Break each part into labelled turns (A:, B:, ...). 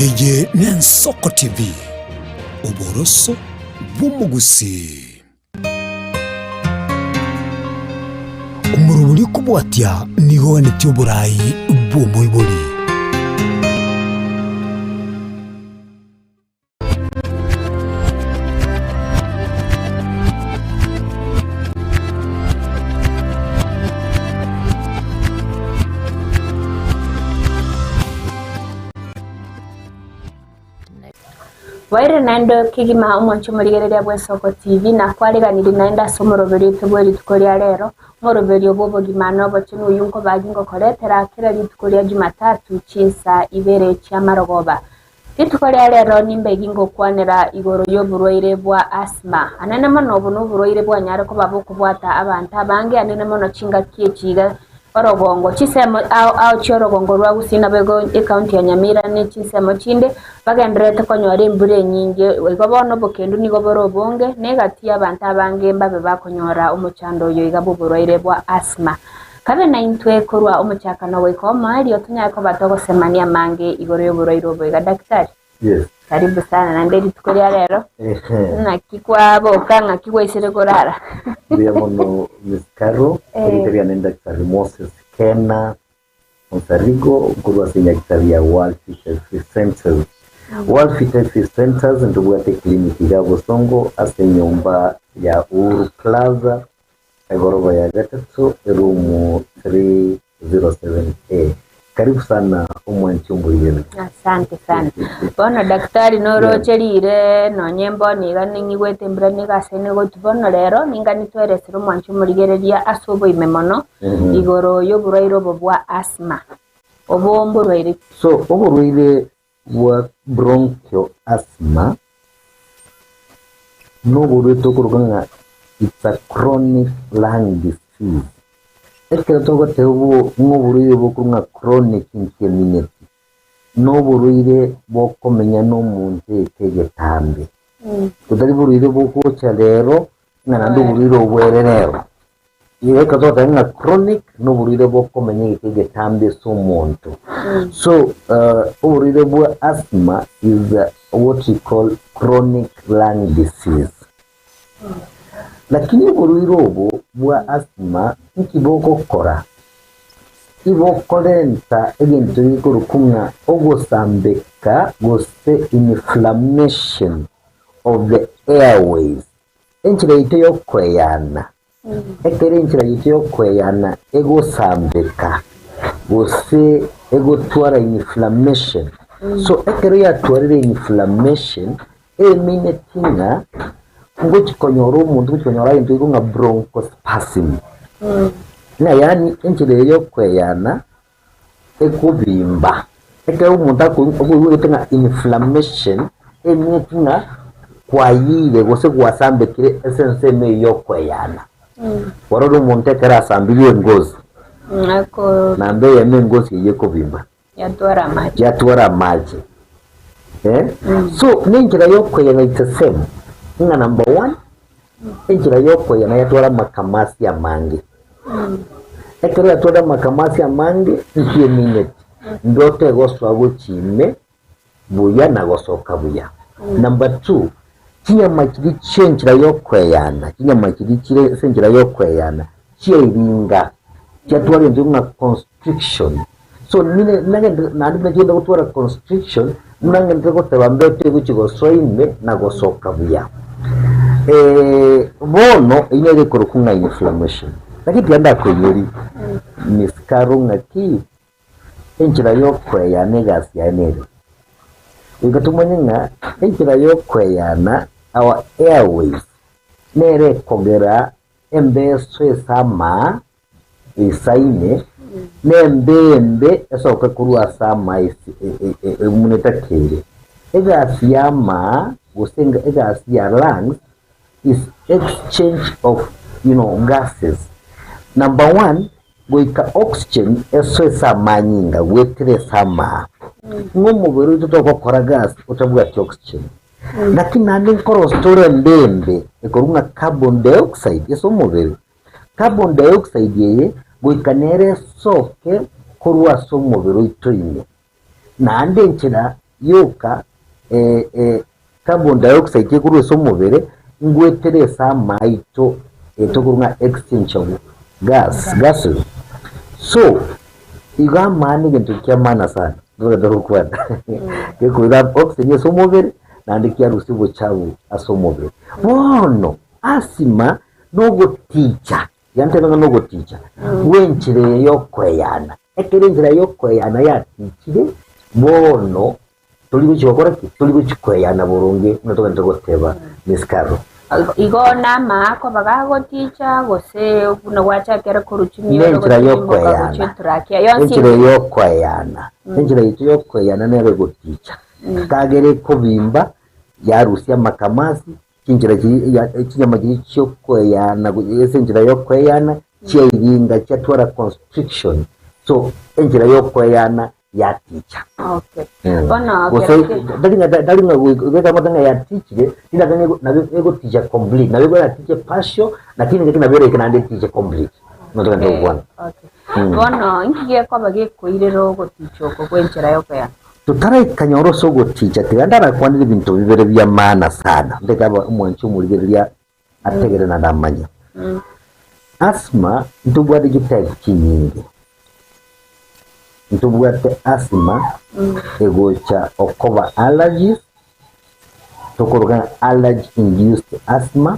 A: Ege Nensoko TV Oboroso bw'umugusi umuruburi kubwatya niho wanitye uburayi bw'umuburi
B: Waire nando kigima umoncho muligerera bwa Soko TV na kwaliganira naenda somoroberi tubweri tukoria rero moroberi Obogima no bacino yunko bagingo koretera kira litukoria Jumatatu chinsa ibere cha marogoba litukoria rero nimbe gingo kwanera igoro y'Oborwaire Bwa Asthma anene mono Oborwaire bwa nyare ko baboko bwata abantu abange anene mono chinga kiechiga Orogongo chisemo au chorogongo rwa gusina bego county ya Nyamira ne chisemo chinde bagendrete konyore mbure nyinge wegobono bokendu ni goboro bonge negati abantu abange mbabe bakonyora umuchando yo Oborwaire Bwa Asthma kabe na intwe kurwa umuchakano weko mali otunya ko batogo semania mange igoro y'Oborwaire Bwa daktari.
C: Yes.
B: Karibu sana na ndeli tukoria rero. Na kikwa boka nga kikwa isere korara.
C: Ndio mono miskaro ndio nenda daktari Moses Kena Monsarigo kurwa senya daktari ya World Fitness Centers. World Fitness Centers ndio bwate kliniki ya Bosongo asenyumba ya Uru Plaza agoroba ya gatatu room 307A. Karibu sana umwanchumbu yenu.
B: Asante sana. Bono daktari noro cherire no nyembo niga ningwete mbrani gasene go tubono rero ninga nitweresero umwanchumbu ligereria asobo imemono igoro y'Oborwaire Bwa Asthma. Oborwaire.
C: So Oborwaire Bwa bronchial asthma no boruto kuruganga it's a chronic lung disease. Eke togo tewo Oborwaire bokurunga chronic inflammation no Oborwaire bokomenya no muntu tegetambe kudari Oborwaire bokocha rero ngana ndo Oborwaire obwerero iwe kazota nga chronic no Oborwaire bokomenya tegetambe so muntu so Oborwaire Bwa asthma is what we call chronic lung disease. Lakini Oborwaire Bwa asthma nkiboko kora ibokorenta egento yikurukunga ogosambeka gose inflammation of the airways enchira ite yokweyana ekere enchira ite yokweyana egosambeka gose egotwara inflammation so ekere yatwarire inflammation eminetinga ngo chikonyoro umuntu chikonyora into ikunga bronchospasm na yani enchire yo kweyana ekubimba eke umuntu akutenga inflammation emitinga kwayire gose gwasambekire essence me yo kweyana waroro umuntu ekera asambiriye ngozi
B: Ako
C: nambe yeme ngozi ye kubimba yatwara maji so nenjira yo kweyana itesema nga number 1 enjira yo kweyana yatwara makamasi ya mange ekero yatwara makamasi ya mange ikiye minute ndote goswa gochime buya na gosoka buya number 2 kinyama kiri chenjira yo kweyana kinyama kiri kire senjira yo kweyana chiringa cyatwara nzunga constriction so nine nandi ngenda gutwara constriction nange ndiko tabambe guchigosoime na gosoka buya bono inyere kurukunga inflammation lakini tianda kwenyeri miskarunga ki enchira yo kweyana gasi yanere igatumanyinga enchira yo kweyana our airways nere kongera embeso sama isaine nembe esoka kurwa sama muneta kere egasi yama gusenga egasi ya lungs is exchange of gases. Number 1 goika oxygen eso sama nyinga wetre sama ngomubiri tutoko kora gas utabuga oxygen lakini nandi nkoro store mbembe ekorunga carbon dioxide eso mubiri carbon dioxide yeye goika nere soke kurwa so mubiri itoine nandi nchira yoka carbon dioxide kekuru somubere ngweteresa maito etokurunga exchange of gases. So igamani gentu kyamana sana dore dorukwanda kekura oxygen somubere nandikia rusibo chawu asomubere bono asima nogo teacher yantebanga nogo teacher wenchire yokweyana ekerenjira yokweyana ya teachire bono tuli kuchikweyana burungi notoka ntogoteba miskaro
B: igona mako bagago teacher gose kuno wacha kera kuruchimyo
C: nenjira yokweyana nenjira yokweyana nerego teacher kagere kubimba yarusia makamasi kinjira kinyamagiri cyo kweyana esenjira yo kweyana cyiringa cyatwara constriction. So enjira yo kweyana ya teacher.
B: Okay. Bona
C: dalinga wega madanga ya teacher ina nego teacher complete na wega teacher partial lakini ngeke nabere kana teacher complete notoka ndo bwana.
B: Okay. Bona ingiye kwa bage koirero go teacher ko kwenjira yo kweyana
C: tutara kanyoro sogo teacher tigandara kwandire bintu bibere bya mana sana ndekaba umwanchu muligeria ategere na ndamanya. Asthma ntubwade gitaye kinyingi ntubwate asthma egocha okoba allergies tokoruga allergy induced asthma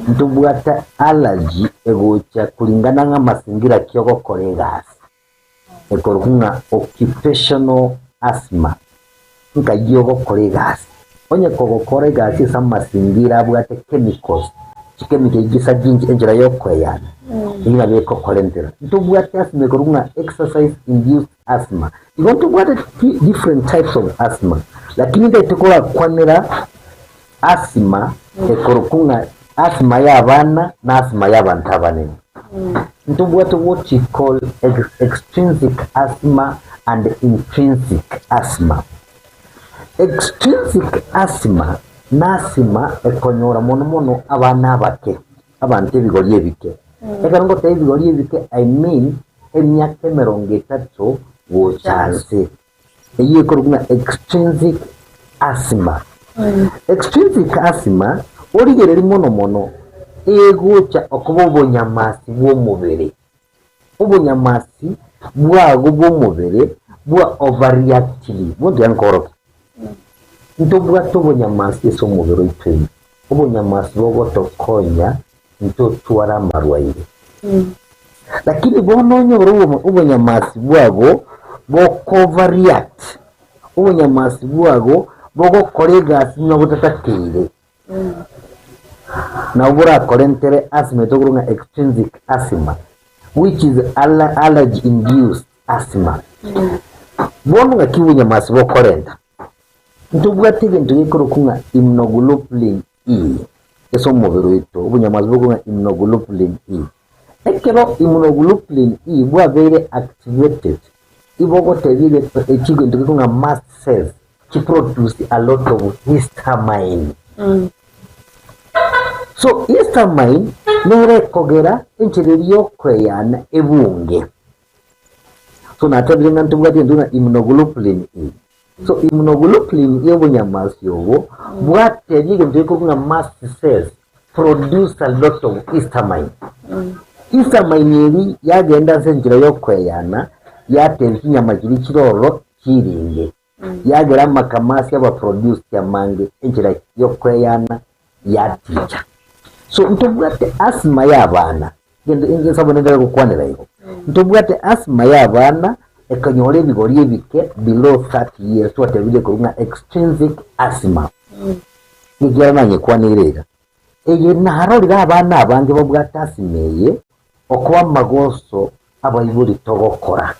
C: ntubwate allergy egocha kulingana nga masingira kyoko koregas ekoruga occupational asthma nka yogo koregas onye kogo koregas isa masingira bwate chemicals chikemike gisa jinji enjira yokweyana ina beko kolentera ntubwate asthma ekoruga exercise induced asthma. You want to what different types of asthma lakini ndio tukola kwanira asthma ekorukunga asthma ya abana na asthma ya abantu abanene. Ntubwate what you call extrinsic asthma and intrinsic asthma. Extrinsic asthma nasima ekonyora mono abana bake abantu bigoriye bike ekarongo te bigoriye bike I mean emyaka 30 wo chance eyi ekoruguna extrinsic asthma. Extrinsic asthma origereri mono egocha okubonyamasi bw'omubiri obonyamasi bwago bw'omubiri bwa overreactive bondo yankoro ntobwa tobonyamasi somubiri itwe obonyamasi bogotokonya ntotwara marwaire lakini bononyo obonyamasi bwago bokoverreact obonyamasi bwago bogokoregas nobutatakire na ubura korentere asthma togurunga extrinsic asthma which is allergy induced asthma. Bono ngakibunya masibo korenda ntubwate bintu bikurukunga immunoglobulin E eso mubiri wito ubunya masibo kunga immunoglobulin E ekero immunoglobulin E bwa very activated ibogo tebile ekigo ntukunga mast cells ki produce a lot of histamine. So histamine nere kogera enchiriyo kweyana ebunge. So natablinga ntubwate nduna immunoglobulin E. So immunoglobulin E obunyamasi yobo bwate bige ntukunga mast cells produce a lot of histamine. Histamine eri yagenda senjira yo kweyana yatera inyama kiri kiroro kiringe yagera makamasi aba produce yamange enjira yo kweyana yaticha. So ntubwate asthma y'abana ngende sabone ndara gukwanira iko ntubwate asthma y'abana ekanyore bigoriye bike below 30 years watebile kurunga extrinsic asthma ngigira nanye kwanirira eye naharorira abana abange bobwate asthma okuba magoso abayiburi togokora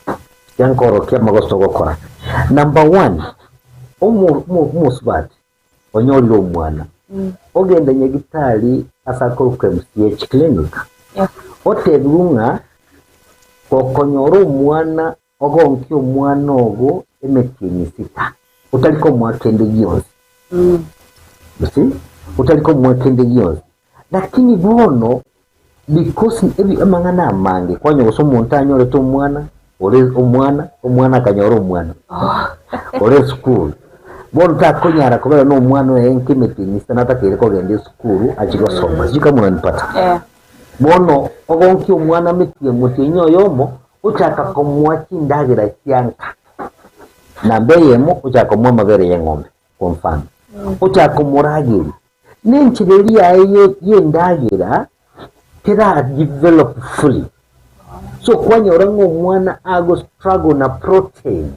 C: yankoro kya magoso gokora. Number 1 umusbati onyorira omwana ogenda nyegitali asakoro kwa MCH clinic otebunga kokonyora omwana ogonki omwana ogo emetini sita utaliko mwakende yonse utaliko mwakende yonse lakini bono because ebi amangana amange kwanyo gosomo ntanyore to omwana ore omwana kanyora omwana ore school Bonta konyara kubera no mwana we nkimiti nisanata kireko gende skuru achigo soma sika munanipata bono ogonki umwana mitie mutinyo yomo uchaka komwachi ndagira cyanka na mbeyemo uchaka mwa mabere y'engombe kwa mfano uchaka muragiri ninchireria ye ndagira tira develop fully so kwanya orango mwana ago struggle na protein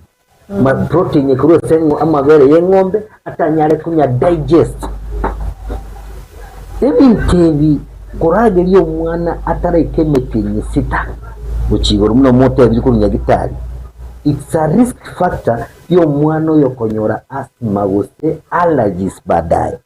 C: ma protein yekuru sengo amabere y'engombe atanyare kunya digest ebintebi kuragiri umwana atareke metinyi sita uchigoro muno moto ebiri nyagitari it's a risk factor yo mwana yokonyora asthma gose allergies badai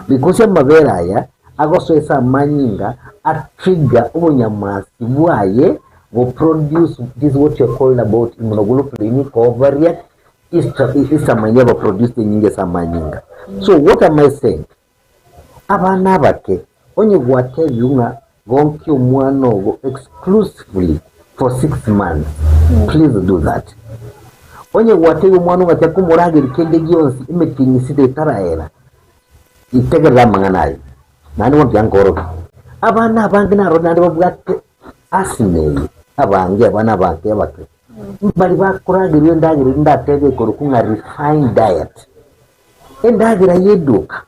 C: because amabere aya agosoesa manyinga a trigger ubunyamasi bwaye will produce this what you call about immunoglobulin overreact is amanyaba produce nyinge samanyinga. So what am I saying? Abana bake onye gwate yunga gonki umwana ogo exclusively for 6 months. Please do that. Onye gwate umwana ngate kumuragiri kende gyonsi imetinyiside taraera itegera manganayi nani wampi yankoro abana abangi naro nandi babwate asime abangi abana bange abake bali bakuragiri ndagiri ndatege korukunga refined diet endagira yeduka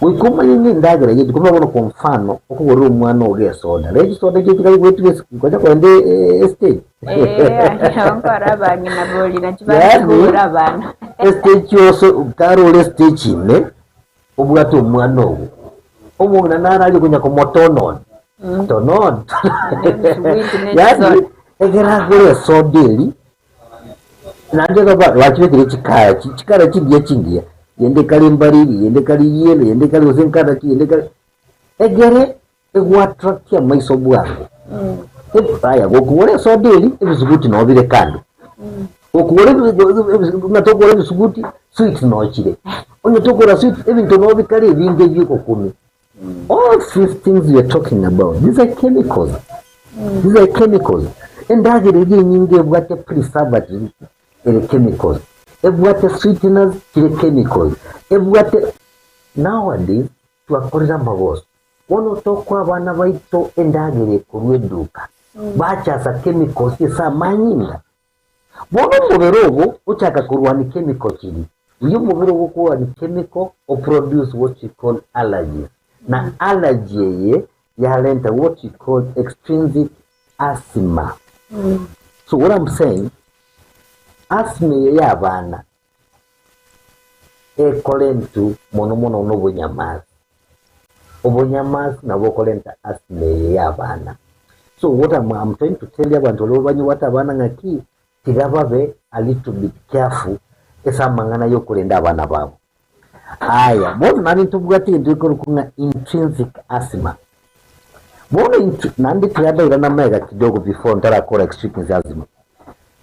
C: wikumanye ndagira yeduka babono ku mfano okugorora umwana oge soda reji soda gikira wetu ngoja kwende stage
B: yankara abangi naboli nakibara abana
C: stage yoso karole stage ine obwato umwana ogo omwana naraje kunya ko motonon tonon yani egera gore sodeli nande baba wachibekire chikara chigiye chingiya yende kali mbariri yende kali yele yende kali usenkara ki yende kali egere egwattract ya maiso bwangu aya gokuore sodeli ebisuguti no bire kando okuore natokore ebisuguti sweet no chire onye tokora sweet ebintu no bikali ebinge byiko kumi. All these things we are talking about, these are chemicals. These are chemicals. And that's the nyingi ebwate preservatives chemicals. Ebwate sweeteners chemicals. Ebwate nowadays twakorera maboso. Wono tokwa abana baito endagere kurweduka. Bachaza chemicals isa manyinga. Wono muberogo uchaka kurwani chemical chili. Uyu muberogo kuwa ni chemical or produce what you call allergies. Na allergy ye yalenta what you call extrinsic asthma. So what I'm saying, asthma ya abana kolento mono n'obunyamazi. Obunyamazi nabo kolenta asthma ya abana. So what I'm trying to tell you abantu lobanyi what abana ngaki tigababe a little bit careful esa mangana yokulenda abana babo. Aya, bono nani tubwati ndiko kunga intrinsic asthma. Bono nandi tuyada ilana mega kidogo before ntara kora extrinsic asthma.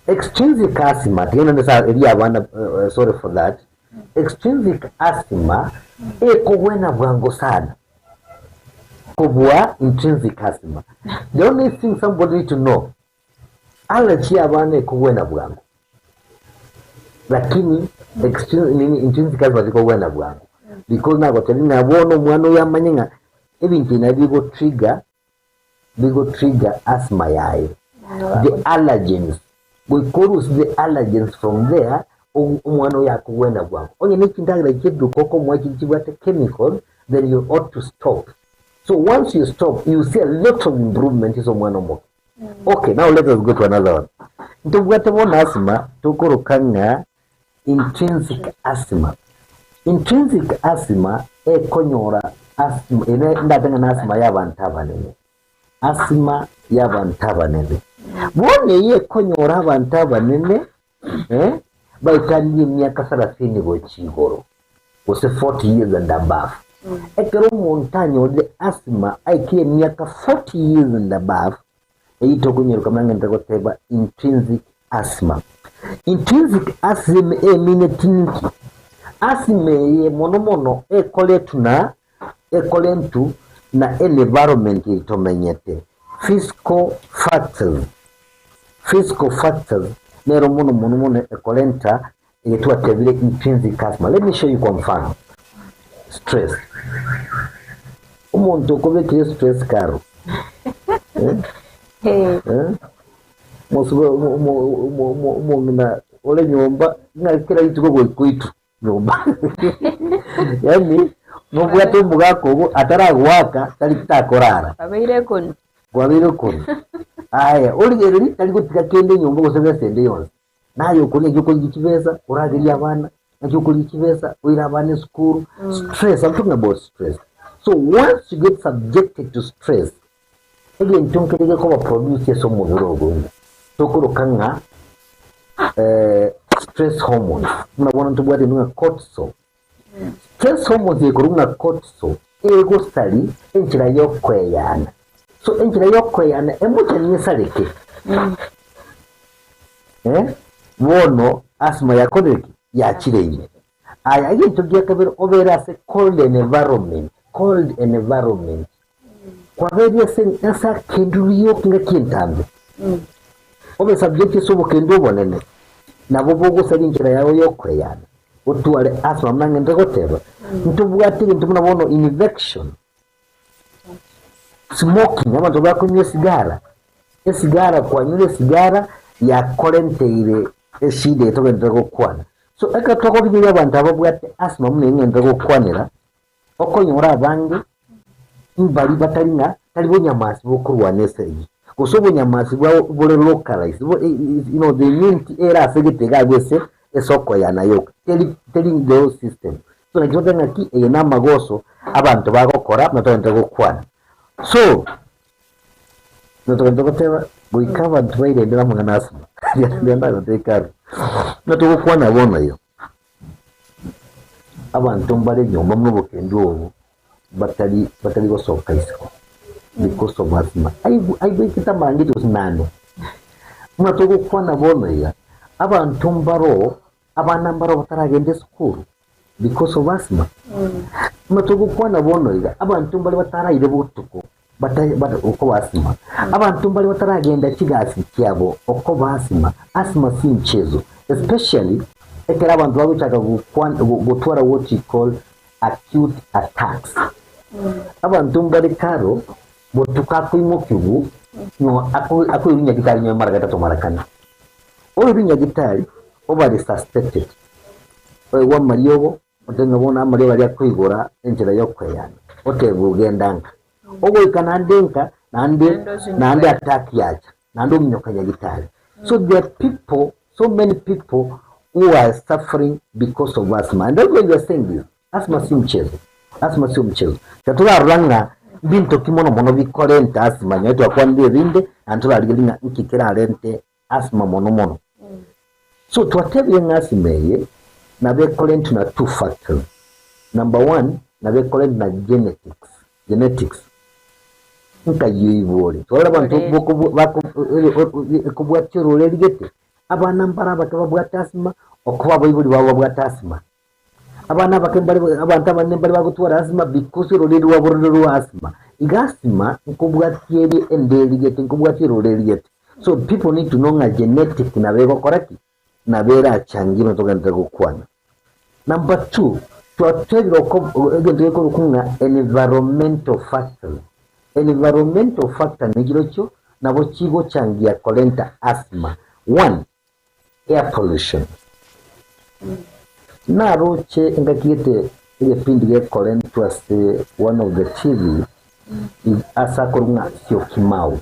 C: Extrinsic asthma, tiyo nisa elia wana, sorry for that. Extrinsic asthma, kogwena bwango sana. Kobwa intrinsic asthma. The only thing somebody need to know, allergy abane kogwena bwango. Lakini intrinsic asthma ziko wena bwangu because na goteli na bono mwana yamanyinga ebintu na bigo trigger asthma yayo. The allergens we cause the allergens from there umwana yako wena bwangu onye nekindagira kidu koko mwakijibwate chemical then you ought to stop. So once you stop you see a lot of improvement is omwana mo. Okay, now let us go to another one. Ntubwate bona asthma tukorokanga intrinsic asthma. Intrinsic asthma konyora asthma ndatenga na asthma y'abantu abanene. Asthma y'abantu abanene. Bone ye konyora abantu abanene baitaniye myaka 30 gochigoro. Ose 40 years and above. Ekero montanyo de asthma aikie myaka 40 years and above eito kunyeruka manga ndagoteba intrinsic asthma. Intrinsic asthma meaning asthma ye mono ekolentu na environment itomenyete physical factors nero mono ekolenta yetu atevile intrinsic asthma. Let me show you kwa mfano. Stress. Umuntu kubekire stress karo. Mwana ole nyomba ngakira ituko kwitu nyomba. Yani mubwate mugako ataragwaka tali kitakorara.
B: Babire kono.
C: Gwabire kono. Aya, oli tali kutika kende nyomba gusebya sende yonse. Nayo kone juko gikibeza uragiria abana, najuko gikibeza uira abana school. Stress, I'm talking about stress. So once you get subjected to stress, again tonkerege ko produce so mu birogo. Tokoro kanga stress hormones. Mnabona ntubwate nunga cortisol. Stress hormones yekorunga cortisol ego stali enchira yokweyana. So enchira yokweyana emucha nyesaleke. Wono asthma yakoreki yakireye. Aya yintugiye kabiri oberase cold environment. Kwa vile sasa kenduriyo kinga kintambe. Obe subject so bukendo bonene. Nabo bogo salinjira yawo yokweyana. Otuale asthma mnange ndegoteba. Ntubwatire ntubunabono infection. Smoking abantu bakunywa sigara. Esigara kwa nyule sigara ya korenteire eshide togenda gukwana. So eka toko bibiri abantu ababwate asthma mnenge ndegokwanira. Okonyora abange mbali batalinga talibo nyamasi bokurwa neseyi. Kusobo nyamasi bole localize. The immunity era segitega gwese esoko yanayoka. Telling the system. So najoga ngaki ena magoso abantu bagokora natogenda gukwana. So natogenda goteba boikava twaire ndera mwana asthma. Ndenda goteka. Natogokwana bona yo. Abantu mbale nyomba mubukendo batali gosoka isiko because of asthma. Aibu kita mangi tusinano. Munatogo kwana bono ya abantu mbaro abana mbaro bataragende school because of asthma. Munatogo kwana bono ya abantu mbali bataraire butuko uko asthma. Abantu mbali bataragenda kigasi kyabo uko asthma. Asthma si mchezo, especially ekera abantu babichaka gutwara what you call acute attacks. Abantu mbali karo botuka kuimukibu no ako irinya gitari nyo mara gatatu marakana. O irinya gitari over suspected. Wa mariyobo otenga bona mariyo bali kwigora enjira yokweyana. Otebu gendanga. Ogo ikanandenka nande attack yacha. Nando mnyokanya gitari. So there are people, so many people who are suffering because of asthma. And that's why we are saying this. Asthma si mchezo. Katura ranga binto kimono mono bikorenta asthma nyeto akwandi rinde antula aligelinga nkikera rente asthma mono. So twatebye asthma ye na be korenta na two factors. Number one, na be korenta na genetics. Nka yibori. Twala bantu kubwatiro leligete. Abana mbara bakabwata asthma okuba boyibuli babwata asthma. Abana bakembali abantu abanembali bagutwara asthma because roleli waborero asthma. Igasthma nkubwatieri endeligete nkubwatiro leligete. So people need to know nga genetic na bego correct na bera changino togenda gukwana. Number 2, twatebiro ko egende ko kunga environmental factor. Environmental factor nigiro cyo nabo kigo changia kolenta asthma. 1, air pollution. Na roche ngakite ile pindi ya kolenta se one of the TV asa kurunga sio kimau.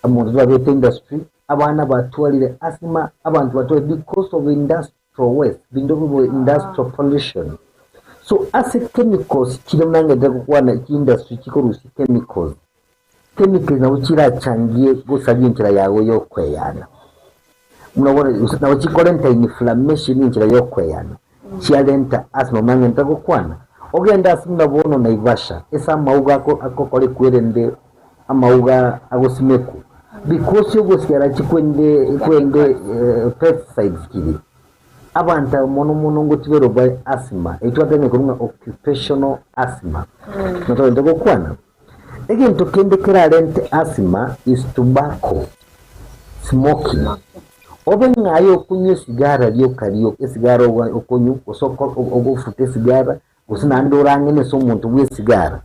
C: Amuntu wa industry abana batwalire asthma abantu batwale because of industrial waste, industrial pollution. So acid chemicals kilemnanga ndakwana industry kikorusi chemicals na uchira changie gusabye inchira yawe yo kweyana. Munabona na uchikolenta inflammation inchira yo kweyana. Chialenta asthma manga ndakwana. Ogenda asthma bono na ivasha esa mauga akokole kwerende amauga agosimeku because yogosikara chikwende pesticides kiri. Abanta mono ngo tibero by asthma etwatenge kurunga occupational asthma. Nato ndakwana. Again, to kendekera rent asthma is tobacco, smoking, obenga ayo kunyo sigara lyo kaliyo esigara okonyu osoko ogufute sigara gusina ndorange ne so muntu bwe sigara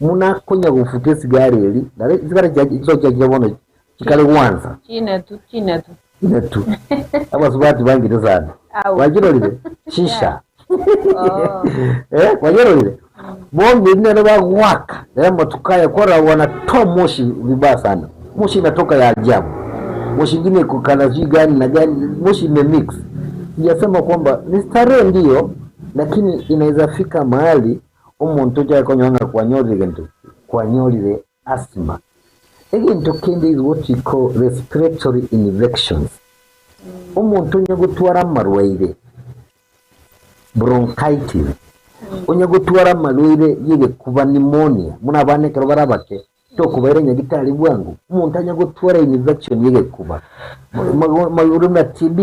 C: muna konya gufute sigara eli dale sigara jaje bono kikale wanza chine tu abasubati bangire sana wajirolire shisha wajirolire bombe nene bagwaka mbatukaya kora wana to moshi vibaya sana moshi inatoka ya ajabu moshi ingine kukana gani na gani moshi imemix sijasema kwamba ni starehe ndio lakini inaweza fika mahali umuntu ujya konyanga kwa nyolire asthma again tokende is what we call respiratory infections umuntu nyagutwara amarwaire bronchitis unyagutwara amarwaire yige kuba pneumonia muna bane kero barabake to kubaire nyagitali bwangu umuntu anyagutwara infection yige kuba magurumna TB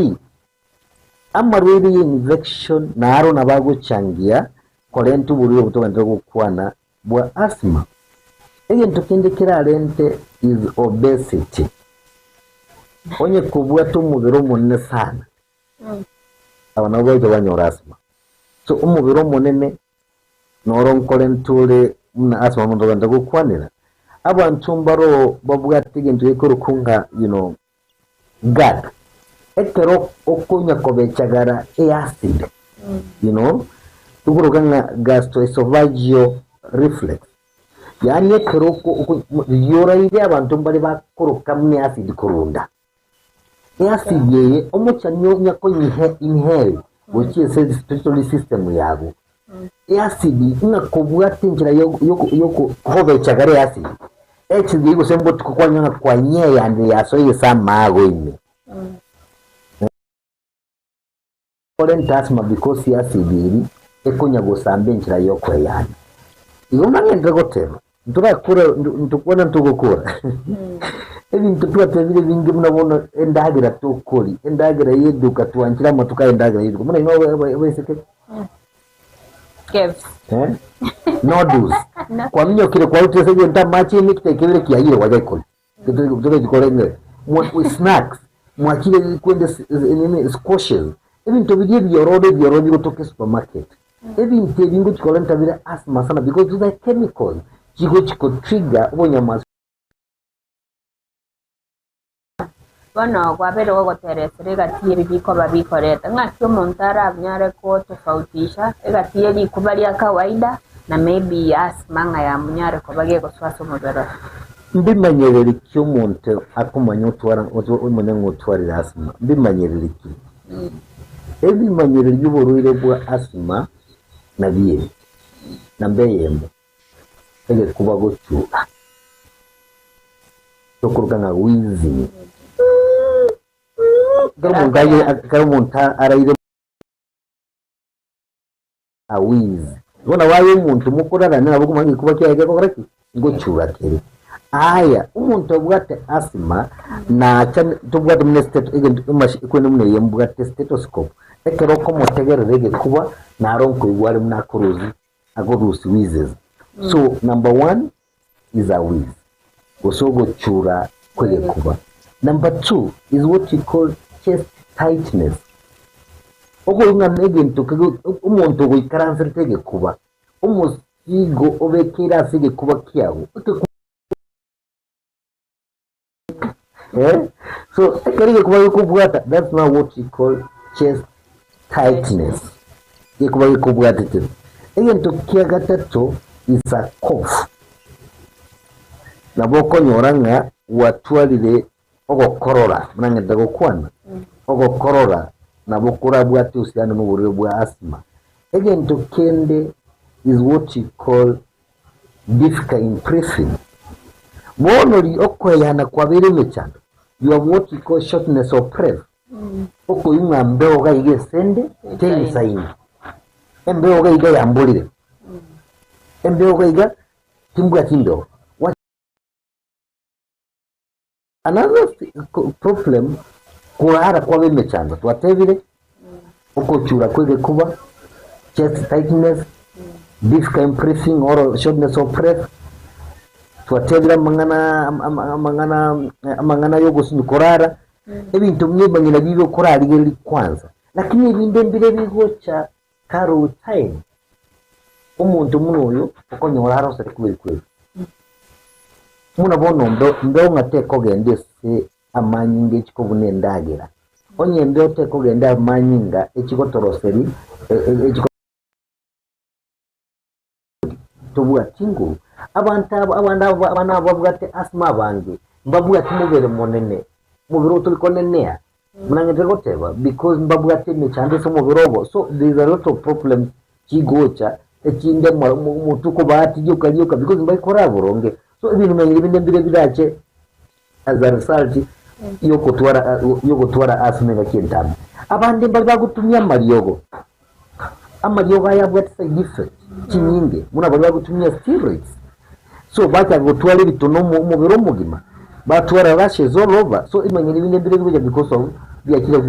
C: amarwaire infection naro nabaguchangia kolentu buriyo butogenda gukwana bwa asthma again tokendekera lente is obesity onye kubwa tumubiro munene sana abana boje banyora asthma so umubiro munene noronkole ntule muna asthma muntu genda gukwanira abantu mbaro babwatege ntuyekorukunga gut ekero okunya kobechagara acid tuguruganga gastroesophageal reflex yani ekero yora ide abantu mbali bakuruka mu acid kurunda acid yeye omuchanyo nyako inhale which is the respiratory system yago acid ingakobwate njira yo kobechagara acid acid yigo sembo tukwanya kwa nye yande yaso yesama ago ime asthma because ya acid ekunya gosambe njira yo kweyana igoma ngende gotema nturakura ntukubona ntugukura ebintu twatevire bingi munabona endagira tukuri endagira yeduka twankira matuka endagira yeduka muna weseke nodules kwa minyo kile kwa utese je ntamachi nikitekebire kiyayire wajayikora kutoke jikolenge snacks mwakile kwende squashes ebintu bigiye byorode gotoke supermarket ebintu bingi chikolenta bire asthma sana because those are chemicals chiko trigger obonyama
B: Bueno, kwabere gogoteresere gatiye biko babikoreta ngakyo montara abnyare ko tofautisha egatiye bikubali ya kawaida na maybe asthma ngaya munyare ko bagiye goswaso mubero
C: mbimanyerere kyo muntu akumanya utwara umenya ngutwarira asthma mbimanyerere ki ebimanyerere y'uburuire bwa asthma na biye na mbeyembo ege kuba gocyura tokuruka nka wheezing Karamunta araire awizi bona waye umuntu mukorana nabo kumangi kuba cyage ko karaki ngo cyura kere aya umuntu obwate asthma na tubwate mnestet imashi kwene mune yembwate stethoscope ekero ko mutegererege kuba naronko igwari mnakuruzi agorusi wheezes so number 1 is a wheeze osogo cyura kwege kuba number 2 is what you call chest tightness oko ngamege ntuke umuntu go ikaranzirtege kuba umusigo obekera sige kuba kiyago so ekeri kuba yokubwata that's not what you call chest tightness yekuba yokubwata te egento kiagatato is a cough naboko nyoranga watwalire ogokorora mnangenda gokwana ogokorora nabokura bwati usiana n'uburiro bwa asthma egento kende is what you call difficult in breathing monori okweyana kwabere mechando you have what you call shortness of breath oko yumwa mbeo ga igesende teni saini mbeo ga iga yambulire mbeo ga iga timbwa tindo. Another problem kuhara kwa bimechanga twatebire uko chura kwege kuba chest tightness difficult in breathing or shortness of breath twatebira mangana yo gusindukorara ebintu mnyebanyira bibyo kurali geli kwanza lakini ibinde mbire bigocha karo time umuntu munoyo okonyora arose kweli muna bono ndo ngateko gende se amanyinga ekiko bunendagira onye ndo teko gende amanyinga ekiko toroseri ekiko tobua tingu abana babugate asma bange mbabugate mubere monene mubiro tulikonenea munangete goteba because mbabugate mechande so mubirobo so there is a lot of problems kigocha ekinde mutuko bahati yuka because mbayikora buronge so ibintu menye ibinde mbire birache as a result yokotwara asma ngakintama abandi mbazagutumya amaryogo ayabwate side effect kinyinge muna bari gutumya steroids so baka gutwara bitono mu biro mugima batwara rashes all over so imanyira ibinde mbire bije because of byakira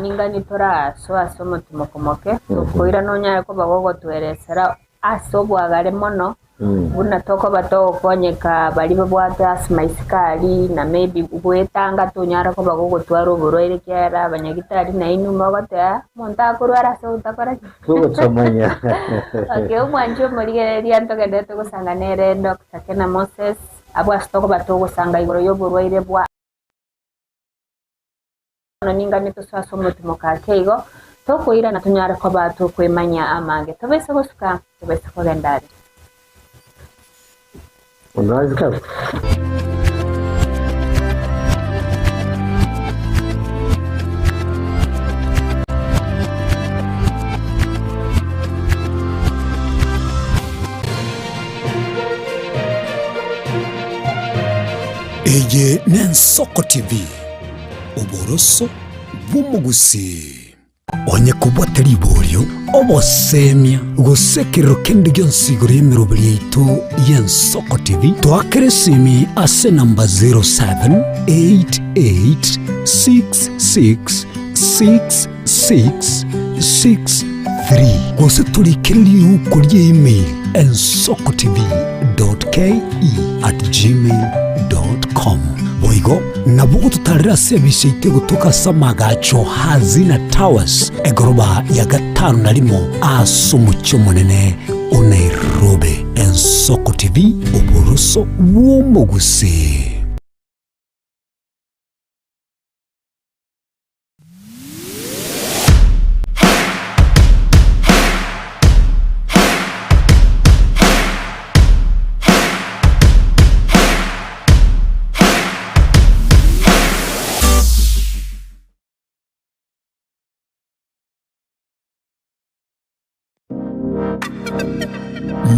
B: ninga nitora so asomo tumokomoke kuira nonya ko bagogo tweresera asobwagare mono buna toko bato konyeka bali babwate asma isikali na maybe ubwetanga tonyara ko bagogo twaro burwere kyara abanyagitari na inuma bata monta kurwara so utakora
C: so chamanya
B: okay umwanjo murigereria ntogedeto gusanganere Dr. Kena Moses abo astoko bato gusanga igoro yo burwere bwa ninga nito sasomo tumokakeigo tokuira na tunyara ko bato kwemanya amange tobese gusuka tobese kugendari
C: unaweza
A: Eye Nensoko TV Oboroso bw'umugusi onye kubwatari iboryo obosemia gusekero kende gyonsigoro y'emirobo lyaitu y'Ensoko TV twakeresimi ase namba 0788666663 gose tulikiriri uko email ensokotv.ke@gmail.com boigo nabugo tutarira sebishe itego tukasamaga hazina towers egoroba ya gatanu narimo asumucyo munene Nairobi. Ensoko TV Oboroso bw'umugusi.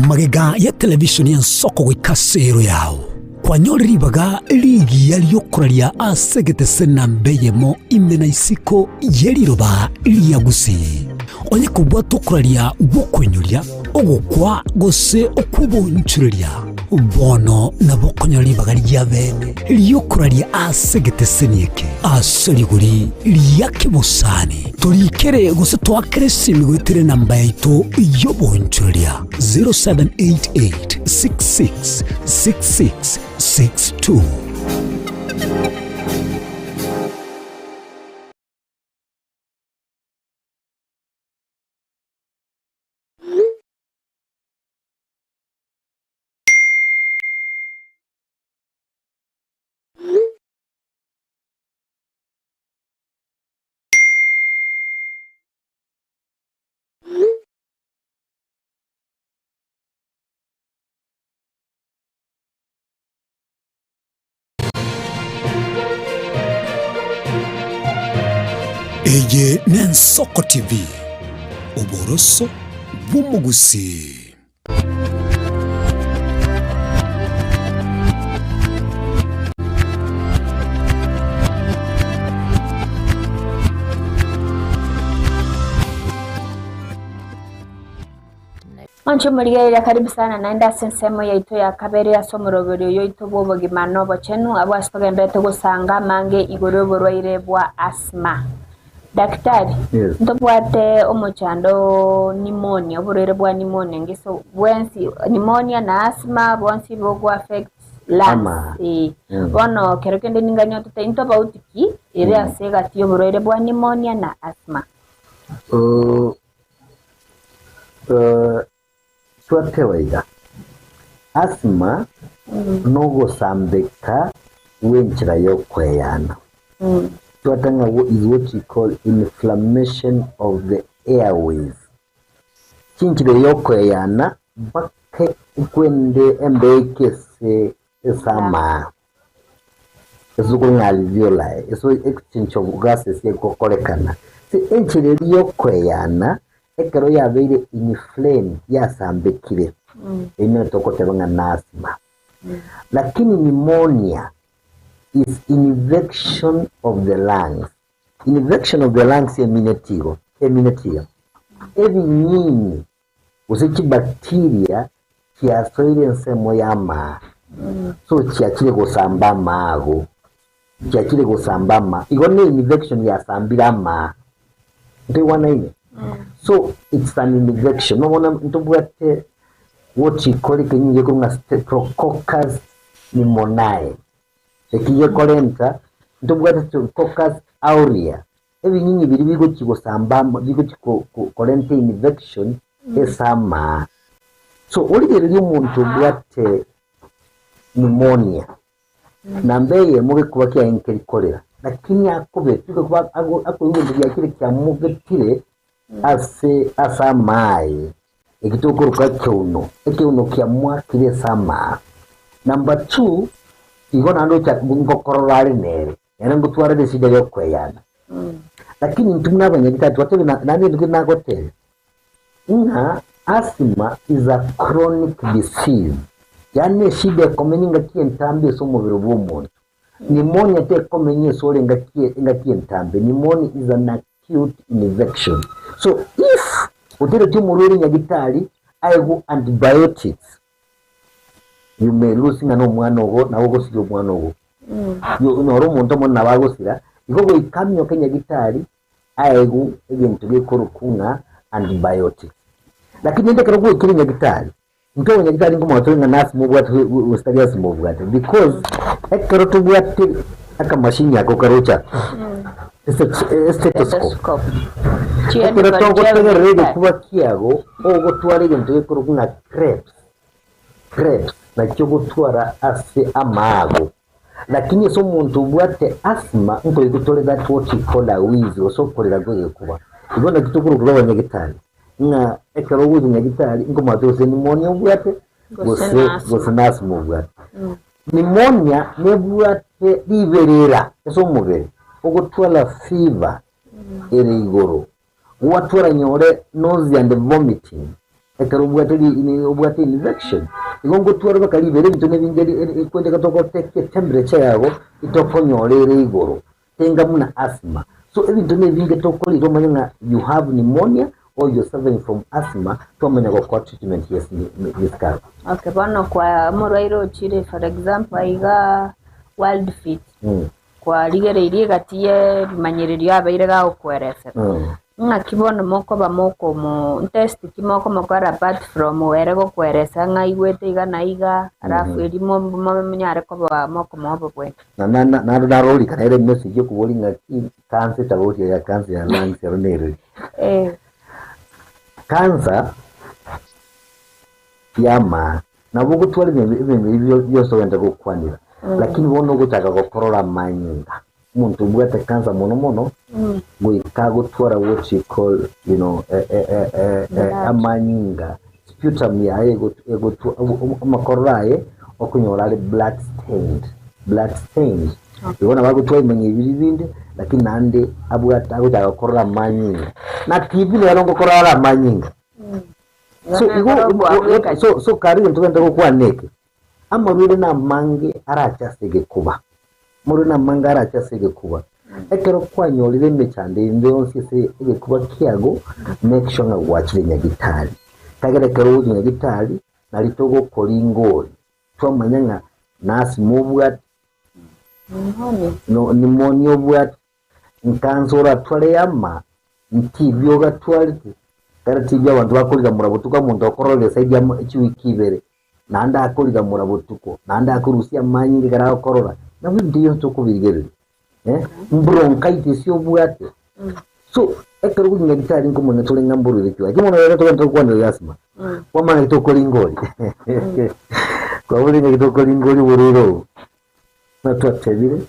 A: Magega ya televishoni y'Ensoko gwikasero yawo kwanyoribaga ligi yaliyokuralia asegete sena mbeyemo imena isiko yeliroba liyagusi onye kubwa tokuralia gukwenyulia ogukwa gose okubonchulia bono nabokonyolibaga lyabene liyokuralia asegete senieke asoliguri liyakibusani tulikere gose twakeresimi gwitere namba yaitu yobonchulia 0788666662. Eye Nensoko TV Oboroso bw'umugusi.
B: Mancho murigereria karibu sana naenda sensemo yaitu ya kabere ya somorobero yoito Obogima nobo chenu abo asitogendete gusanga mange igoro Oborwaire Bwa Asthma. Daktari,
C: yes.
B: Ntobwate omochando pneumonia, Oborwaire bwa pneumonia ngiso bwensi pneumonia na asthma bwensi bogo affect lungs bono kero kende ninganyo tutainto bautiki ere asega tiyo Oborwaire bwa pneumonia na asthma
C: twatewaiga asthma no gusambika wenchira yokweyana twatanga is what we call inflammation of the airways chinchira yokweyana bakke kwende embekese esama ezukungali viola eso exchange of gases yekokolekana si enchira yokweyana ekero yabeire inflamed yasambikire ino tokotebanga nasma lakini pneumonia is infection of the lungs. Infection of the lungs eminetigo ebinyinyi usichi bacteria kiasoire nsemo yama so kiakire gusamba mago kiakire gusamba ma igone infection yasambira ma ndiwana ine so it's an infection no mona ntubwate what you call it in your Streptococcus pneumoniae ekiye kolenta ntubwate Streptococcus aureus ebinyinyi biri bigo kigosamba bigo kolenta infection esama so olirero omuntu bwate pneumonia nambeye muge kuba kya enkeri kolera lakini akobe tuko kuba ako ibintu byakire kya mugetire asamaye ekitokoruka ekiuno kya mwakire sama number 2 igona ndo cha ngokorolale nere yana ngutwara desida yokweyana lakini ntumna abanyagitatu watebe nani nduke nagotel asthma is a chronic disease yani shida komeninga kientambe so mubiri bw'umuntu pneumonia te komenye so lenga kientambe pneumonia is an acute infection so if utero timururi nyagitali aigu antibiotics you may lose ngano mwana ogo na ogo sio mwana ogo yo noro muntu mo nabagosira igogo ikamyo kenya gitali aigu ebintu bikorukunga antibiotics lakini ndekero go ikiri nyagitali nto nyagitali ngomo watonga nasi mu bwatu ustadias mu bwatu because ekero to bwatu aka machine yako karocha stethoscope ekero to go tegerere kuba kiago ogo tware ibintu bikorukunga crepes na cyo gutwara ase amago lakini so muntu bwate asthma nko igutore that what you call a wheeze so kolera goye kuba ibona kitukuru kuba nyagitali nga ekero wuzi nyagitali nko matose pneumonia bwate gose nasma bwate pneumonia ne bwate liberera so mubere ogutwala fever ere igoro watwara nyore nausea and vomiting ekero bwate infection igongo twara bakalibere bitone bingeri kwende katoko teke temperature yago itokonyolere igoro tenga muna asthma so ebintu nebinge tokoli romanya you have pneumonia or you're suffering from asthma tomenya kwa treatment yes miskaro
B: okay bano kwa Oborwaire ochire for example aiga world fit kwa ligere iri gatiye bimanyererio abaire ga okwerese kibono moko bamoko mu test kimoko makara apart from were go kweresa ngaigwete igana iga arafu erimo munyare ko bamoko mobo bwe na
C: roli kana ere message yo kuboli ngaki cancer taboti ya cancer ya lungs ronere cancer yama na bugo twali ibintu byose wenda gukwanira lakini bono gutaka gukorora manyinga muntu bwate cancer mono gwikago twara what you call you know amanyinga sputum ya ego makoraye okunyorale blood stained ibona bagutwa imenye ibindi lakini nande abwata gutaka gukorora manyinga na TB lero gukorora manyinga so kari ntugenda gukwaneke amabire na mange arachasege kuba muri na mange arachasege kuba ekero kwanyolire mechande ndonsi se ege kuba kiago make sure nga gwachire nyagitali kagere kero uji nyagitali nalitogo kolingori twamanyanga nasi mubwat no pneumonia bwat nkansora twale yama ntibyo gatwalite karati bya abantu bakorira murabutuka muntu akorole saidi ya chiwiki ibere nanda akuriga murabutuko nanda akurusia manyi gara korora na ndiyo tukubirigere bronchitis yo bwate so ekero kunya gitari ngo na tulenga mburu rekyo akimono rero to kwanda asthma wamana to kolingoli kwa uri ne to kolingoli buriro na twatebire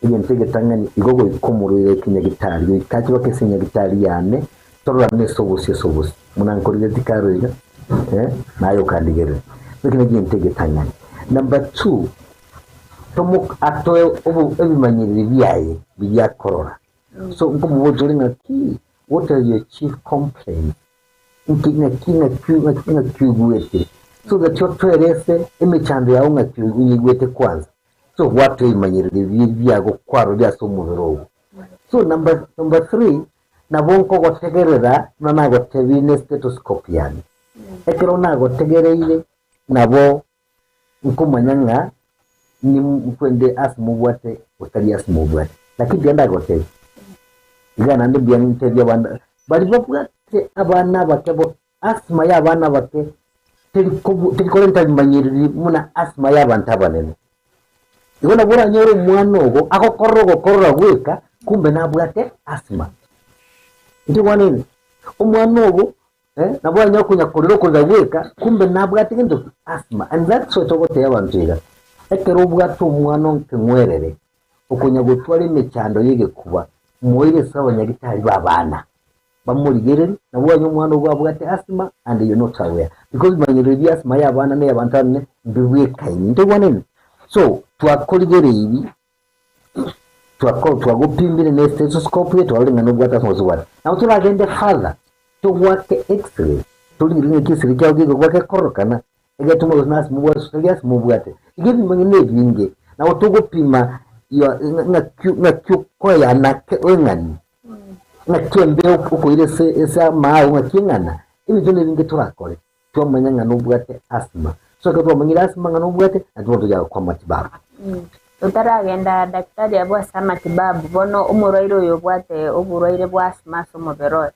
C: igentege tangani igogo ikomuru kinya gitari ikati bakesinya gitari yane torora ne sobusi munankorire dikaroiga nayo kandigere bekine gentege tangani. Number 2 tomuk atoe obu ebimanyirire byaye bya corona. So ngomu wojolinga ki what are your chief complaints kinga kyugwete so that your toerese emechando yawe nga kyugwete kwanza so what ebimanyirire byago kwaro bya somubero. So number 3 nabonko gotegerera nanago tebine stethoscope yani ekero nago tegereire nabo nkumanyanga ni mkwende asmubwate utali asmubwate lakini byanda gote igana ndi byante byabanda bali bapwate abana bakebo asma y'abana bake telikolenta manyiriri muna asma y'abantu abanene igona bura nyoro mwana ogo akokorora gweka kumbe nabwate asma ndi wanene umwana ogo nabura nyakunya korero kuzagweka kumbe nabwate ngendo asma and that's what ogote y'abantu iga ekero bwato umwana nkemwerere okunya gutwara imechando yige kuba moire sawa nyagitari babana bamurigereri nabonye umwana ubwabwate asthma and you not aware because manyiriri asthma y'abana ne y'abantane mbibuye kaini ndibonene so twakoligere ibi twagopimbire ne stethoscope yetu alinga nobwata sozuwara na turagende further to work x-ray tuliringa kisiri cyawgigo kwake korokana egatuma nas mubwate mubwate igibi mangene binge na utugopima na koya na engani na kembe uko ile esa maa ngakingana ibi zone binge turakore twamanyanga nobwate asthma so ko twamanyira asthma nganobwate atuto ya kwa matibabu
B: utaragenda daktari abwasa matibabu bono umurwaire uyo bwate oburwaire bwa asthma somobero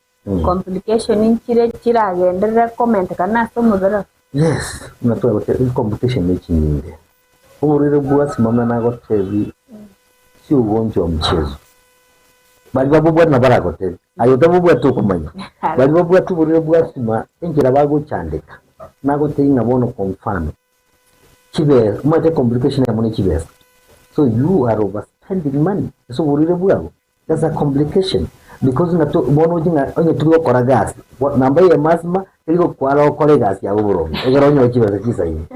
B: complication inchire kiragendera comment kana somobero.
C: Yes, natuwa complication mechinyinde uburwaire bwa asthma nago tebi si ugonjwa wa mchezo bali babubwa na baragote ayo tabubwa tu kumanya bali babubwa tu uburwaire bwa asthma ingira bago chandika nago teinga bono confirm kibe umate complication ya mone kibe so you are overspending money so uburwaire bwago that's a complication because nato bono jinga onye tuko kora gas namba ya asthma iligo kwala okore gas ya uburo egero onye kibe kisaini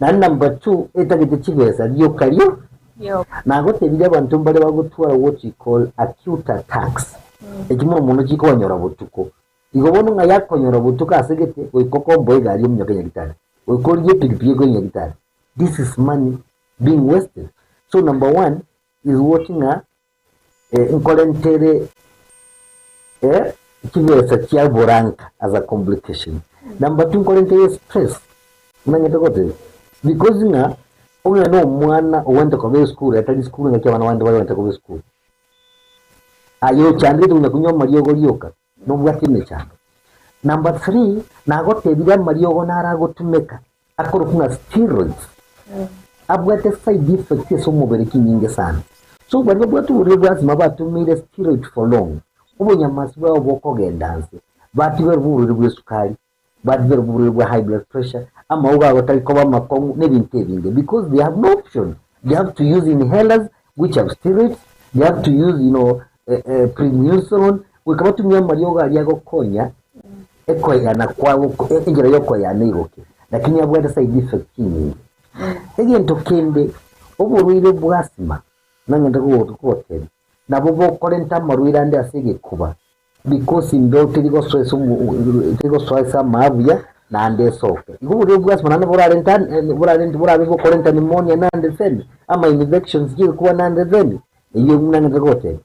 C: na number 2 etagite kibe yo kariyo nago tebile abantu mbale bagutwara what you call acute attacks ekimo muno kikonyora butuko igobono nga yakonyora butuko asegete oikokombo egari omnyokenya gitari oikorije pipiye gonya gitari this is money being wasted. So number 1 is watching a incolentere kibesa kia boranka as a complication. Number 2 incolentere stress unanyetekote because nga onye no mwana owenda kwa school atali school ngakia wana wanda wenda kwa school ayo chandri tu nakunyo mariogo lioka no bwati mechando. Number 3 nagote bila mariogo nara gotumeka akoro kuna steroids abwate side effects so mubere kinyinge sana so bano bwatu rebras mabatumire steroid for long ubonya maswa oboko gendanse bati beruburu bwe sukari bati beruburu bwe high blood pressure ama uga batali koba makomu nebinte binge because they have no option. They have to use inhalers which have steroids. They have to use prednisolone wikabatumia marioga aliago konya ekoya na kwa injira yoko ya niroke lakini abwate side effect kinyi egento kende oburwaire bwa asthma nangenda kuwote nabo bokolenta marwira ande asige kuba because indo tirigo stress amabuya nande soke iburwaire bwa asthma nane burarenta bokolenta pneumonia nande sene ama infections giye kuba nande sene iyo nangenda kuwote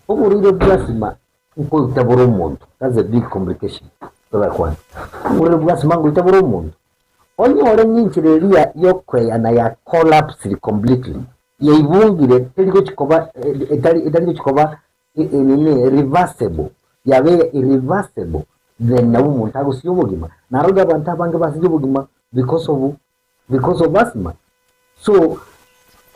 C: oburwaire bwa asthma uko utabura umuntu that's a big complication tola kwanza oburwaire bwa asthma ngo utabura umuntu onye ore nyinchireria yokwe ana ya collapse completely yeibungire teligo chikoba etali chikoba nini reversible yabe irreversible then na umuntu agusiyobogima naroga abantu abange basiyobogima because of because of asthma. So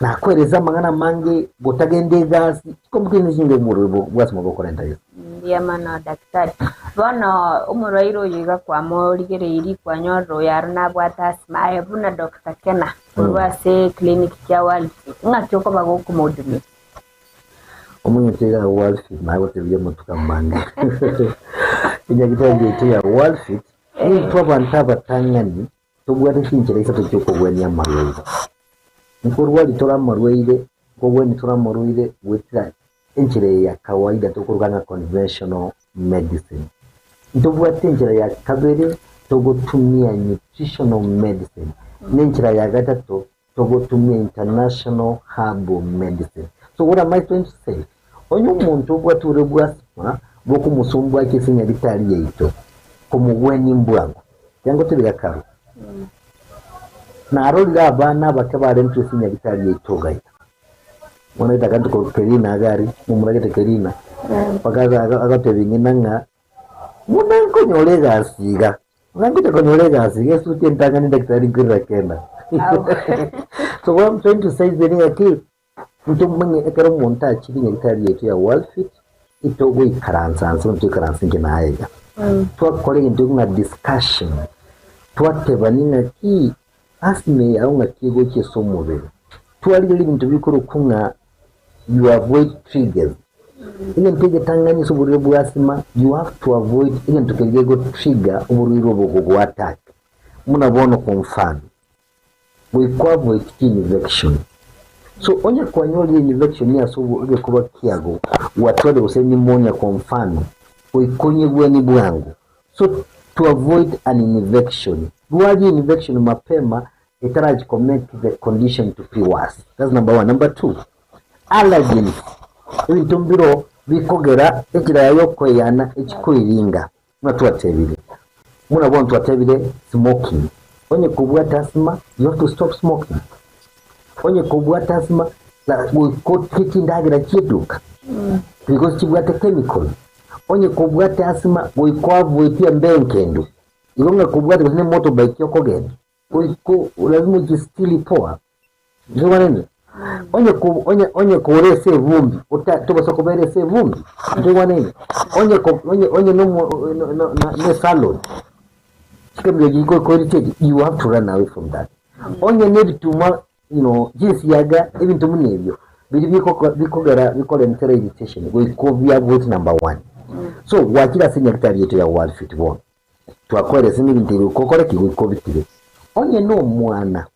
C: nakwereza amangana mange gotagende gasi komukini zinge umuriro bwasima bokorenda yo
B: ndiye mana daktari bono umuriro yiga kwa morigere iri kwa nyoro yaro na bwata asthma ebuna Dr. Kena urwase clinic ya wali ngakyo bago kumudumi
C: omunyetera Walfit nawe tebiye mutuka mange inyagitanje ya Walfit ni twabanta batangani tubwate kinjira isato cyoko bweni amarweza nkurwa litora marweire kogweni tora marweire witira injire ya kawaida tukurugana conventional medicine ndubwate injira ya kabere togotumia nutritional medicine ninjira ya gatatu togotumia international herbal medicine. So what am I trying to say? Onyo muntu ubwature bwasima boku musumbu akisinya bitali yeito kumugweni mbwango yango tebigakaro na arolira abana bakabare ntisinya bitali yeito gaita mwana itakantu ko kerina agari mumuragete kerina pakaza agatebingina nga munanko nyolega asiga munanko ko nyolega asiga esu tentanga daktari kirakenda. So what I'm trying to say is that mtumanye ekero monta chibinya bitali yeito ya Walfit ito we karanza nso karanza ngina aiga twakore indunga discussion twatebanina ki asime yaunga kigo cyesomubere twali ibintu bikuru kunga you avoid triggers ile mpige tangani suburiro bwasima you have to avoid ile tukegego trigger uburiro bwo attack munabona ku mfano we avoid infection. So onye kwa nyoli infection ya subu ube kuba kiago watwade useni monya kwa mfano uikonye bweni bwangu. So to avoid an infection buwaji infection mapema itaraji make the condition to be worse. That's number one. Number two, allergens ibitumbiro bikogera ekira yoko yana ekikoiringa natwatebire munabona twatebire smoking onye kubwata asthma you have to stop smoking. Onye kubwata asthma la kiti ndagira kiduka because kibwata chemical. Onye kubwata asthma avoid mbenkendo ilonga kubwata kune motorbike yoko genda lazima ujistili poa ndio nini onye kurese vumbi utatobosa kuberese vumbi ndio nini onye no salon kama jiko ko you have to run away from that. Onye need to jinsi yaga ibintu munebyo biri bikogera bikole ntera irritation go via vote number 1. So wakira sinya kitari yetu ya Walfit one twakore sini bintu kokore kiko bitire onye no mwana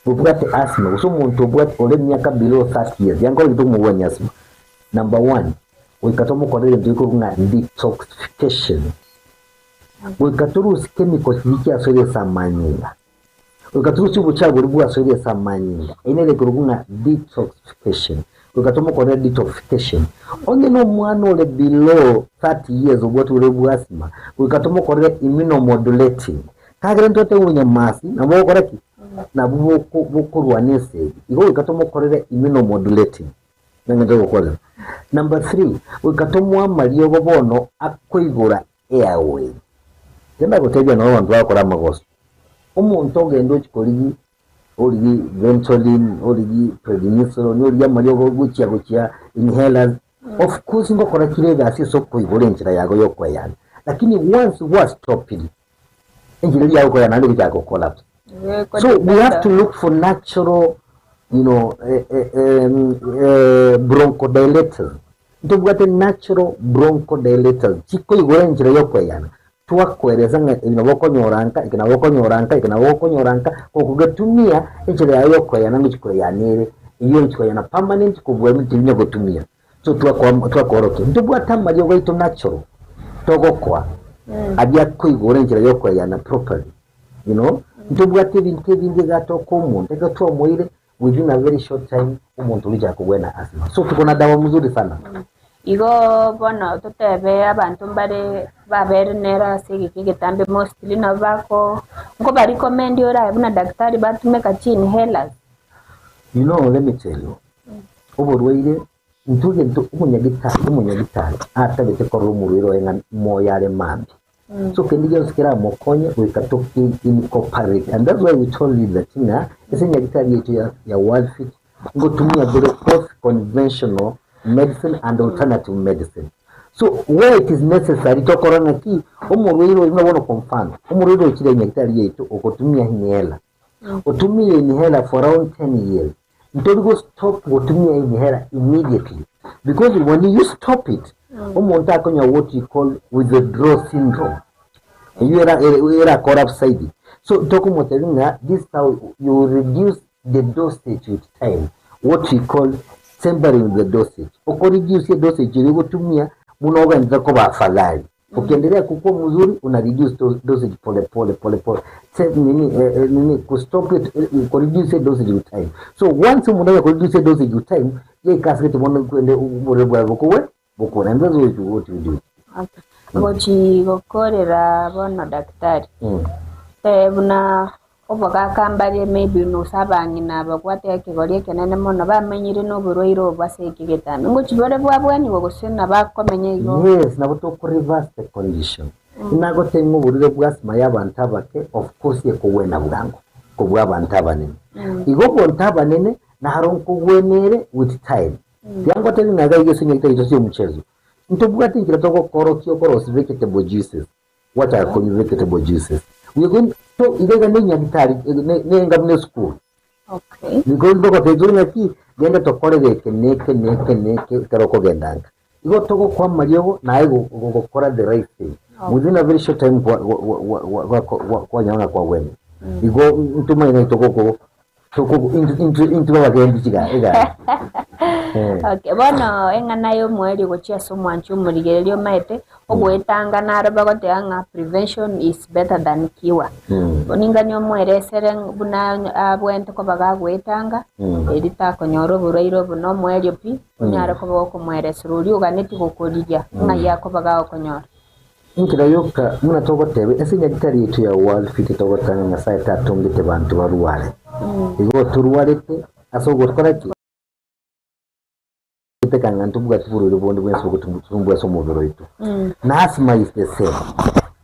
C: bubwate asthma uso muntu bwate ole myaka below 30 years yango bitu muwanya asthma. Number 1 wikatomo kodere ndiko kunga detoxification wikaturu chemicals zikia sore samanyinga wikaturu chubu chabu bwa sore samanyinga inele kurunga detoxification wikatomo kodere detoxification onye no mwana ole below 30 years ubwate ule bwasima wikatomo kodere immunomodulating kagere ntote unyamasi nabo koraki nabo bukurwanese igo wikatomo kodere immunomodulating nangende gukora. Number 3 wikatomo amaliyo bobono akoigura airway tenda gutebya no bantu bakora amagoso umuntu ogendo kikori ori Ventolin ori prednisolone ori amaliyo gukia inhalers of course ngokora kirega asiso kuigura injira yago yokweyana lakini once was stopped injira yago yana ndi bitago collapse. So we have to look for natural bronchodilators ndubwate natural bronchodilators chiko igura injira yokweyana twakwereza nga inaboko nyoranka okugatumia injira yokweyana ngikweyanire iyo nkweyanira permanent kubwemu tinyo gutumia. So twakoroke ndubwate amaliyo gaito natural togokwa abya kwigura injira yokweyana properly ndubwate ibintu bindi gato ko umuntu gatwamoire within a very short time umuntu lijya kubwena asthma. So tukona dawa mzuri sana
B: igo bono tutebe abantu mbare babere nera sigi kitambe mostly na bako ngo bari recommend ora buna daktari batumeka chini inhalers.
C: Let me tell you Oborwaire ntuje umunyagitari atabete ko rumuriro enga moyare mambi So kendi yo sikira mokonye wikatoki incorporate, and that's why we told you that esenya gitari yetu ya World Fit ngo tumia both conventional medicine and alternative medicine. So where it is necessary to corona ki omurwiro imabona kwa mfano omurwiro kire nyagitari yetu okotumia inhela otumia inhela for around 10 years until go stop otumia inhela immediately, because when you stop it omuntu akonya what you call withdrawal syndrome. You are corrupt side. So tokumotelinga, this is how you reduce the dosage with time, what we call tempering the dosage. Oko reduce the dosage you tumia munoga ndako ba afadhali. Ukiendelea kukua mzuri una reduce dosage pole. Nini ku stop it, ku reduce the dosage with time. So once munoga ku reduce the dosage with time, ye kasete mwana kwende Oborwaire Bwa and that's what you do.
B: Okay. Gochi gokorera bono daktari. Buna oboga kambare maybe no sabangi na bagwate akigori kenene mono bamenyire no Oborwaire Bwa Asthma. Ngochi bore bwabwani bogosena bakomenye igo.
C: Yes, na buto ku reverse the condition. Inago tengo Oborwaire Bwa Asthma y'abantu abake, of course ye kuwena bwango ko bw'abantu abanene. Igo bontu abanene na haronko gwenere with time. Yango teli naga igese nyita itosi omuchezo. Ntobuga tinkira toko korokyo koros vegetable juices. What are called vegetable juices? We are going to ilega nenya bitari nenga mne school.
B: Okay.
C: Because boko tezuri ngaki genda tokore neke karoko gendanga. Igo toko kwa mariyo na ego gokora the right thing. Within a very short time kwa nyanga kwa wenu. Igo ntuma ina toko into bagendi chiga ega.
B: Okay, bono engana yo mweli gochia somwanchu muligelio maete ogwetanga narabagote anga prevention is better than cure. Boninga nyo mwere sereng buna abwente ko bagagwetanga edita konyoro Oborwaire buno mweli pi nyara ko boko mwere sururi uganeti gokorija ngaya ko bagago konyoro.
C: Nkira yoka muna togo tebe esenya gitari yetu ya World Fit togo tanga ngasai tatungite bantu baruwale. Igo turuwalete asogo tkoraki tekanga ntubuga tuburu bondi bwenso kutumbwa somobero itu. Na asthma is the same.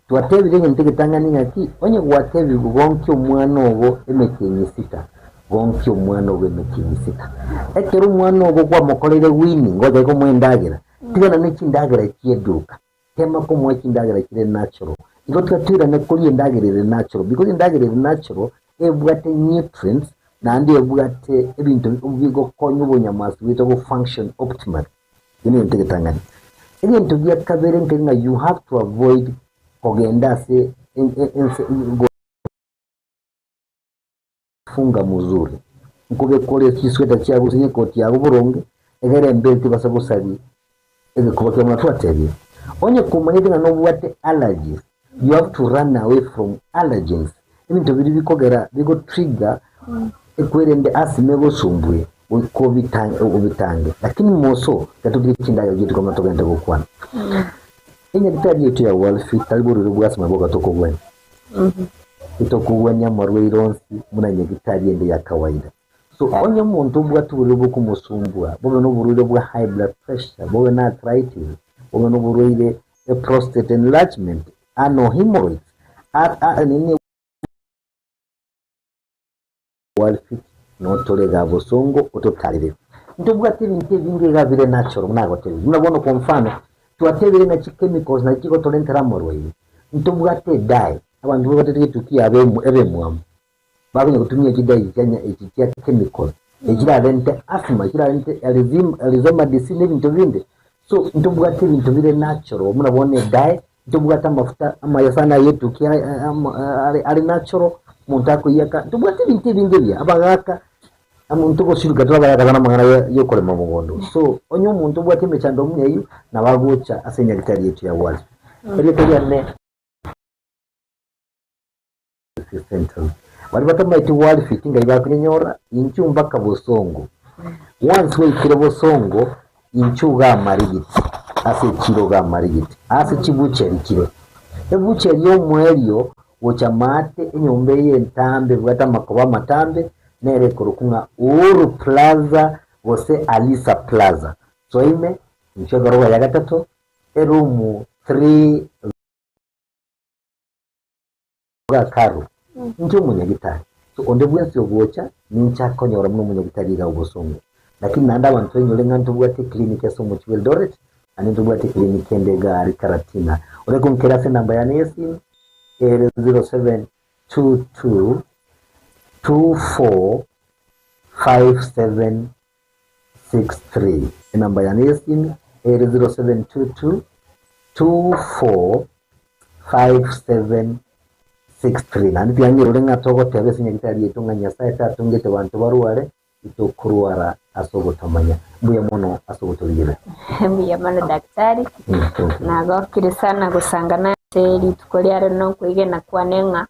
C: Tuatebi lenye nteketanga ningati onye kuatebi gonkyo mwana obo emekenyisita. Gonkyo mwana obo emekenyisita. Ekero mwana obo kwa mokolere wini ngoja ko mwendagira. Tigana n'ekindagera kyeduka. Tema ko mwe kindagera kire natural. Igo twatira ne kuli endagera natural because endagera natural ebwate nutrients nandi ebwate ebintu ubigo konyo bonyamaswi bito go function optimal. Ine nteketangani. Ebintu bya kabere nkenga you have to avoid kogenda se funga muzuri. Nkube kole kisweta kya businye koti ya buronge egere mbeti basabusabi ege kubakia mnatuatebi. Onye kumanyete na nobwate allergies, you have to run away from allergens. Ebintu biri bikogera bigo trigger ekwerende asime bosumbwe uko bitange lakini moso katugire kindayo gitu kama togenda gukwana. Enya bitari yetu ya World Fit Oborwaire Bwa Asthma boga toko gwen. Itokugwanya marweironsi munanye gitari ende ya kawaida. So onye muntu bwatu buri buku musumbwa boga no Oborwaire bwa high blood pressure boga na arthritis boga no Oborwaire prostate enlargement ano hemorrhoids nini World Fit no tolega bosongo ototalire ntobwa tibintu bingega bire natural nago tebe murabona kwa mfano tuatebere na chemicals na chiko tolentera Oborwaire ntobwa te dye abantu batete tukia ebemwamu babunya kutumia kidai cyanya ekitia chemicals ejira lente asthma ejira lente alizoma disine bintu binde. So ntobwa te bintu bire natural murabona dye ntobwa ta mafuta amayasana yetu kia ari natural muntako yaka ntobwa te bintu bingebya abagaka amuntu ko shiruka twabaya kana mangana yo kole mamugondo. So onyo muntu bwa teme chando mweyu na bagocha asenya gitari yetu ya World. Eri tya ne center bari batamaite World Fit ngai kunyora inchumba kabosongo. Once we kire bosongo inchuga marigiti ase kiroga marigiti ase kibuche rikire ebuche ryo mwelyo wocha mate enyombe yentambe bwata makoba matambe nere kurukunga Uru Plaza wose Alisa Plaza. So ime nchogaro ya gatatu erumu 3 ga karo njo munyagitari so onde bwensi ogocha nincha konyora mno munyagitari ga ubosungu lakini nanda abantu nyole ngantu bwate clinic ya somo chwel doret ani ndo bwate clinic ende ga ari karatina ore kumkera se namba ya nesi 0722 24 5763 namba ya nesi 0722 24 5763 nandi byangiro renga togo tebe sinyagitari yetunga nyasaye tatungete bantu barware itokuruara asogotamanya mbuya mono asogotorire
B: mbuya mono daktari nago kiri sana gusangana teri tukoliare no kwigena kwanenga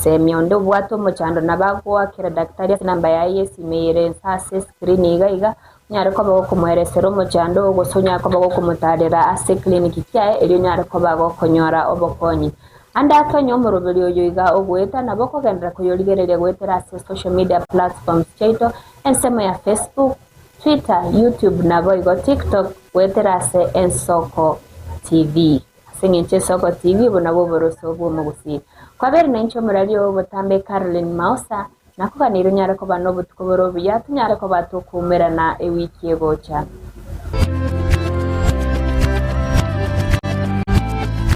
B: semyondo bwato muchando nabagwa kira daktari namba ya yesi mere sase screen iga nyare ko bago kumweresero muchando gosonya ko bago kumutarira ase clinic kyae eri nyare ko bago konyora obokonyi anda atonyo murubiri oyoiga ogweta naboko gendera kuyoligereria gwetera ase social media platforms chaito ensemo ya Facebook, Twitter, YouTube nabo igo TikTok gwetera ase Ensoko TV singinche Soko TV bonabo boroso bwo mugusi kwabere nencho murario botambe Caroline Mausa nakuganira nyare ko bano butukoboro bya tunyare ko batukumerana ewiki egocha